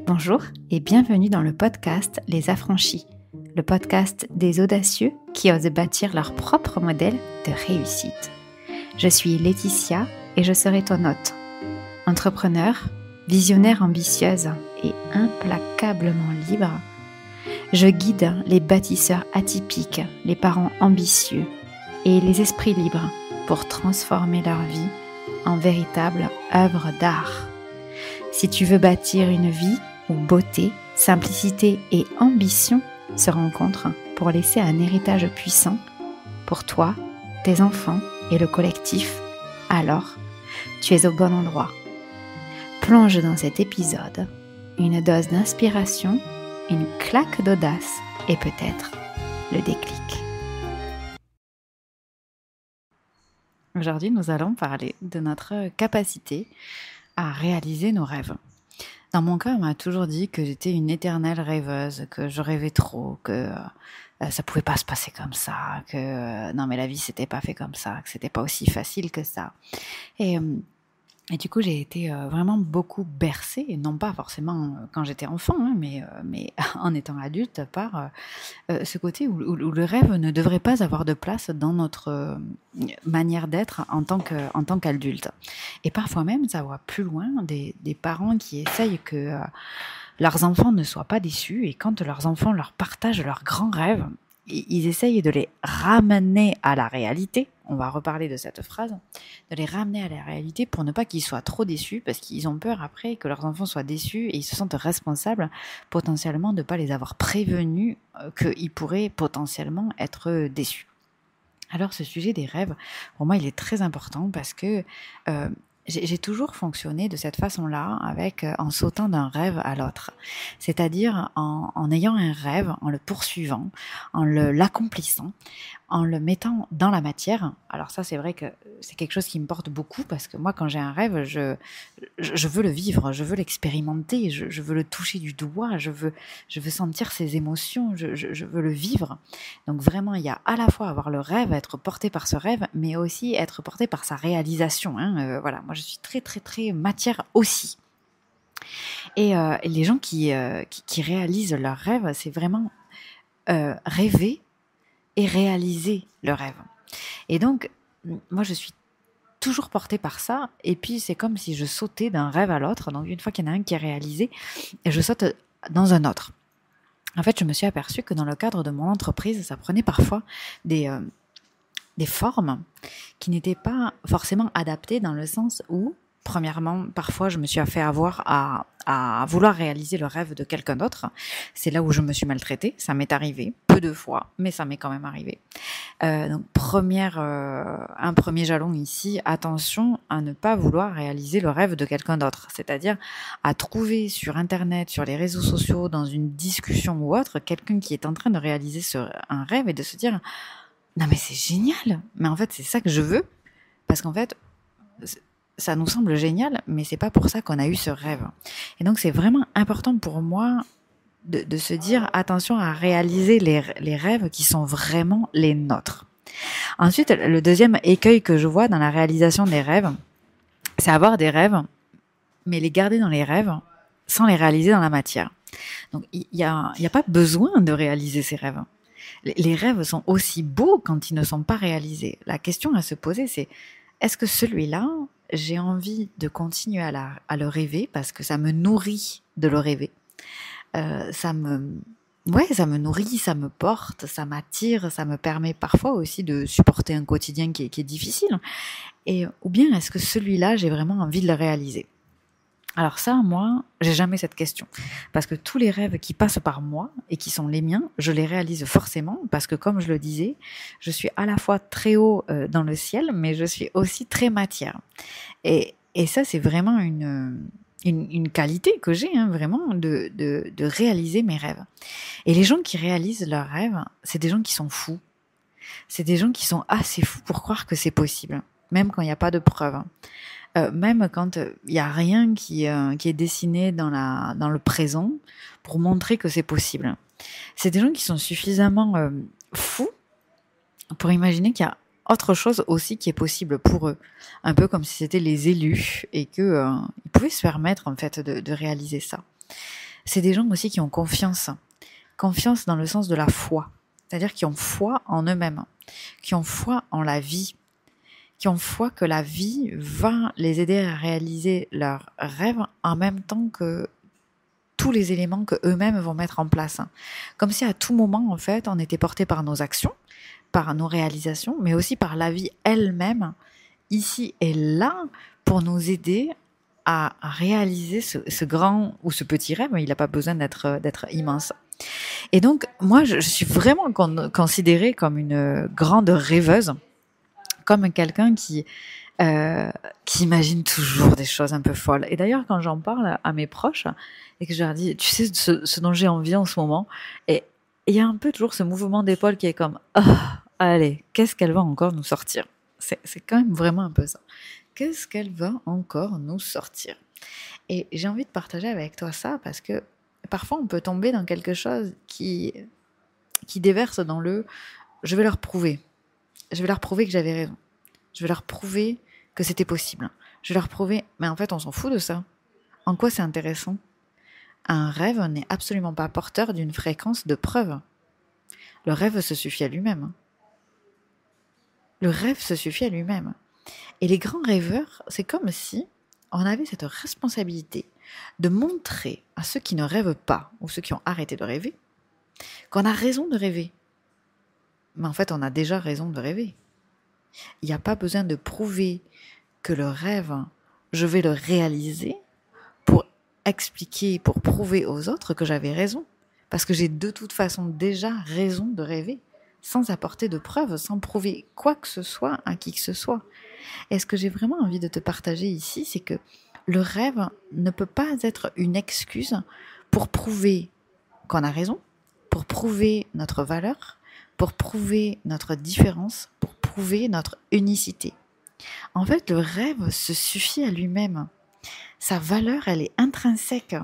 Bonjour et bienvenue dans le podcast Les Affranchis, le podcast des audacieux qui osent bâtir leur propre modèle de réussite. Je suis Laetitia et je serai ton hôte. Entrepreneur, visionnaire ambitieuse et implacablement libre, je guide les bâtisseurs atypiques, les parents ambitieux et les esprits libres pour transformer leur vie en véritable œuvre d'art. Si tu veux bâtir une vie où beauté, simplicité et ambition se rencontrent pour laisser un héritage puissant pour toi, tes enfants et le collectif, alors tu es au bon endroit. Plonge dans cet épisode une dose d'inspiration, une claque d'audace et peut-être le déclic. Aujourd'hui, nous allons parler de notre capacité à réaliser nos rêves. Dans mon cas, on m'a toujours dit que j'étais une éternelle rêveuse, que je rêvais trop, que ça pouvait pas se passer comme ça, que non mais la vie c'était pas fait comme ça, que c'était pas aussi facile que ça. Et du coup, j'ai été vraiment beaucoup bercée, et non pas forcément quand j'étais enfant, mais en étant adulte, par ce côté où le rêve ne devrait pas avoir de place dans notre manière d'être en tant qu'adulte. Et parfois même, ça va plus loin, des parents qui essayent que leurs enfants ne soient pas déçus, et quand leurs enfants leur partagent leurs grands rêves, ils essayent de les ramener à la réalité. On va reparler de cette phrase, de les ramener à la réalité pour ne pas qu'ils soient trop déçus, parce qu'ils ont peur après que leurs enfants soient déçus et ils se sentent responsables potentiellement de ne pas les avoir prévenus qu'ils pourraient potentiellement être déçus. Alors ce sujet des rêves, pour moi il est très important parce que j'ai toujours fonctionné de cette façon-là, en sautant d'un rêve à l'autre. C'est-à-dire en ayant un rêve, en le poursuivant, en l'accomplissant, en le mettant dans la matière. Alors ça, c'est vrai que c'est quelque chose qui me porte beaucoup parce que moi, quand j'ai un rêve, je veux le vivre, je veux l'expérimenter, je veux le toucher du doigt, je veux sentir ses émotions, je veux le vivre. Donc vraiment, il y a à la fois avoir le rêve, être porté par ce rêve, mais aussi être porté par sa réalisation. Voilà, moi je suis très très très matière aussi. Et les gens qui réalisent leurs rêves, c'est vraiment rêver et réaliser le rêve. Et donc, moi je suis toujours portée par ça, et puis c'est comme si je sautais d'un rêve à l'autre. Donc une fois qu'il y en a un qui est réalisé, je saute dans un autre. En fait, je me suis aperçue que dans le cadre de mon entreprise, ça prenait parfois des formes qui n'étaient pas forcément adaptées, dans le sens où, premièrement, parfois je me suis fait avoir à vouloir réaliser le rêve de quelqu'un d'autre. C'est là où je me suis maltraitée, ça m'est arrivé, peu de fois, mais ça m'est quand même arrivé. Donc un premier jalon ici, attention à ne pas vouloir réaliser le rêve de quelqu'un d'autre, c'est-à-dire à trouver sur internet, sur les réseaux sociaux, dans une discussion ou autre, quelqu'un qui est en train de réaliser un rêve et de se dire « Non mais c'est génial, mais en fait c'est ça que je veux », parce qu'en fait ça nous semble génial, mais c'est pas pour ça qu'on a eu ce rêve. Et donc c'est vraiment important pour moi de se dire attention à réaliser les rêves qui sont vraiment les nôtres. Ensuite, le deuxième écueil que je vois dans la réalisation des rêves, c'est avoir des rêves, mais les garder dans les rêves sans les réaliser dans la matière. Donc il y a pas besoin de réaliser ces rêves. Les rêves sont aussi beaux quand ils ne sont pas réalisés. La question à se poser, c'est est-ce que celui-là, j'ai envie de continuer à le rêver parce que ça me nourrit de le rêver. Ça me nourrit, ça me porte, ça m'attire, ça me permet parfois aussi de supporter un quotidien qui est difficile. Ou bien est-ce que celui-là, j'ai vraiment envie de le réaliser? Alors ça, moi, j'ai jamais cette question. Parce que tous les rêves qui passent par moi et qui sont les miens, je les réalise forcément parce que, comme je le disais, je suis à la fois très haut dans le ciel, mais je suis aussi très matière. Et ça, c'est vraiment une qualité que j'ai, vraiment, de réaliser mes rêves. Et les gens qui réalisent leurs rêves, c'est des gens qui sont fous. C'est des gens qui sont assez fous pour croire que c'est possible, même quand il n'y a pas de preuves. Même quand il n'y a rien qui est dessiné dans le présent pour montrer que c'est possible. C'est des gens qui sont suffisamment fous pour imaginer qu'il y a autre chose aussi qui est possible pour eux. Un peu comme si c'était les élus et qu'ils pouvaient se permettre en fait de réaliser ça. C'est des gens aussi qui ont confiance. Confiance dans le sens de la foi. C'est-à-dire qui ont foi en eux-mêmes, qui ont foi en la vie, qui ont foi que la vie va les aider à réaliser leurs rêves en même temps que tous les éléments que eux-mêmes vont mettre en place. Comme si à tout moment, en fait, on était porté par nos actions, par nos réalisations, mais aussi par la vie elle-même, ici et là, pour nous aider à réaliser ce grand ou ce petit rêve. Il n'a pas besoin d'être immense. Et donc, moi, je suis vraiment considérée comme une grande rêveuse, comme quelqu'un qui imagine toujours des choses un peu folles. Et d'ailleurs, quand j'en parle à mes proches et que je leur dis, tu sais ce dont j'ai envie en ce moment, et il y a un peu toujours ce mouvement d'épaule qui est comme, oh, allez, qu'est-ce qu'elle va encore nous sortir? C'est quand même vraiment un peu ça. Qu'est-ce qu'elle va encore nous sortir? Et j'ai envie de partager avec toi ça parce que parfois on peut tomber dans quelque chose qui déverse dans le « je vais leur prouver ». Je vais leur prouver que j'avais raison. Je vais leur prouver que c'était possible. Je vais leur prouver... Mais en fait, on s'en fout de ça. En quoi c'est intéressant? Un rêve n'est absolument pas porteur d'une fréquence de preuve. Le rêve se suffit à lui-même. Le rêve se suffit à lui-même. Et les grands rêveurs, c'est comme si on avait cette responsabilité de montrer à ceux qui ne rêvent pas, ou ceux qui ont arrêté de rêver, qu'on a raison de rêver. Mais en fait, on a déjà raison de rêver. Il n'y a pas besoin de prouver que le rêve, je vais le réaliser pour expliquer, pour prouver aux autres que j'avais raison. Parce que j'ai de toute façon déjà raison de rêver, sans apporter de preuves, sans prouver quoi que ce soit à qui que ce soit. Et ce que j'ai vraiment envie de te partager ici, c'est que le rêve ne peut pas être une excuse pour prouver qu'on a raison, pour prouver notre valeur, pour prouver notre différence, pour prouver notre unicité. En fait, le rêve se suffit à lui-même. Sa valeur, elle est intrinsèque.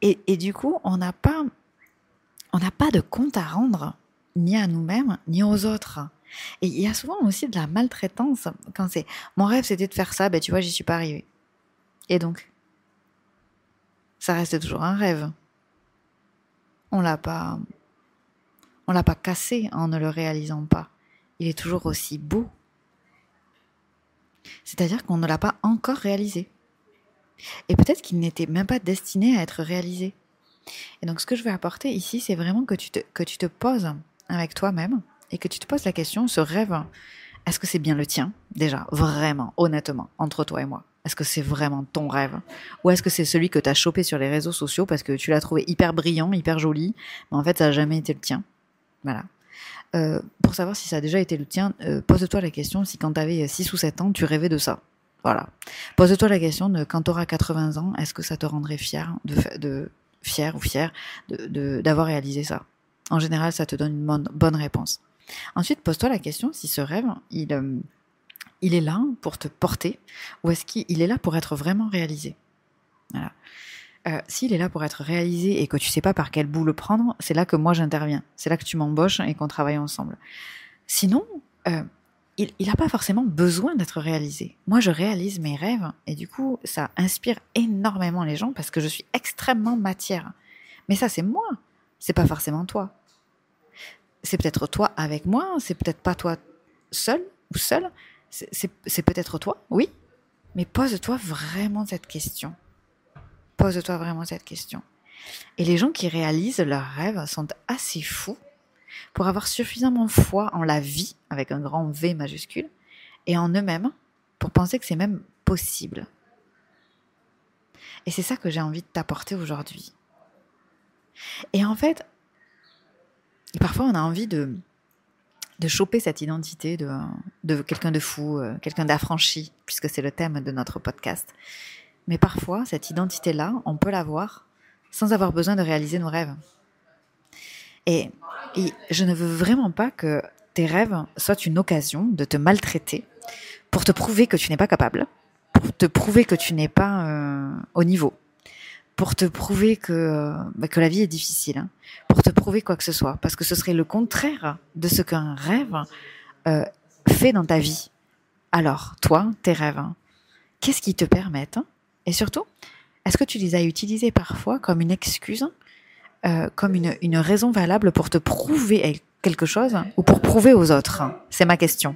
Et du coup, on n'a pas de compte à rendre, ni à nous-mêmes, ni aux autres. Et il y a souvent aussi de la maltraitance quand c'est « mon rêve, c'était de faire ça, ben tu vois, j'y suis pas arrivée. » Et donc, ça reste toujours un rêve. On l'a pas cassé en ne le réalisant pas. Il est toujours aussi beau. C'est-à-dire qu'on ne l'a pas encore réalisé. Et peut-être qu'il n'était même pas destiné à être réalisé. Et donc ce que je vais apporter ici, c'est vraiment que tu te poses avec toi-même et que tu te poses la question, ce rêve, est-ce que c'est bien le tien? Déjà, vraiment, honnêtement, entre toi et moi. Est-ce que c'est vraiment ton rêve? Ou est-ce que c'est celui que tu as chopé sur les réseaux sociaux parce que tu l'as trouvé hyper brillant, hyper joli, mais en fait ça n'a jamais été le tien? Voilà. Pour savoir si ça a déjà été le tien, pose-toi la question si quand tu avais 6 ou 7 ans, tu rêvais de ça. Voilà. Pose-toi la question de quand tu auras 80 ans, est-ce que ça te rendrait fier d'avoir réalisé ça? En général, ça te donne une bonne réponse. Ensuite, pose-toi la question si ce rêve, il est là pour te porter ou est-ce qu'il est là pour être vraiment réalisé? Voilà. S'il est là pour être réalisé et que tu sais pas par quel bout le prendre, c'est là que moi j'interviens. C'est là que tu m'embauches et qu'on travaille ensemble. Sinon, il n'a pas forcément besoin d'être réalisé. Moi, je réalise mes rêves et du coup, ça inspire énormément les gens parce que je suis extrêmement matière. Mais ça, c'est moi. C'est pas forcément toi. C'est peut-être toi avec moi, c'est peut-être pas toi seul ou seule. C'est peut-être toi, oui. Mais pose-toi vraiment cette question. Pose-toi vraiment cette question. Et les gens qui réalisent leurs rêves sont assez fous pour avoir suffisamment foi en la vie, avec un grand V majuscule, et en eux-mêmes, pour penser que c'est même possible. Et c'est ça que j'ai envie de t'apporter aujourd'hui. Et en fait, parfois on a envie de choper cette identité de quelqu'un de fou, quelqu'un d'affranchi, puisque c'est le thème de notre podcast. Mais parfois, cette identité-là, on peut l'avoir sans avoir besoin de réaliser nos rêves. Et je ne veux vraiment pas que tes rêves soient une occasion de te maltraiter pour te prouver que tu n'es pas capable, pour te prouver que tu n'es pas au niveau, pour te prouver que la vie est difficile, hein, pour te prouver quoi que ce soit, parce que ce serait le contraire de ce qu'un rêve fait dans ta vie. Alors, toi, tes rêves, qu'est-ce qui te permettent? Et surtout, est-ce que tu les as utilisés parfois comme une excuse, comme une raison valable pour te prouver quelque chose ou pour prouver aux autres? C'est ma question.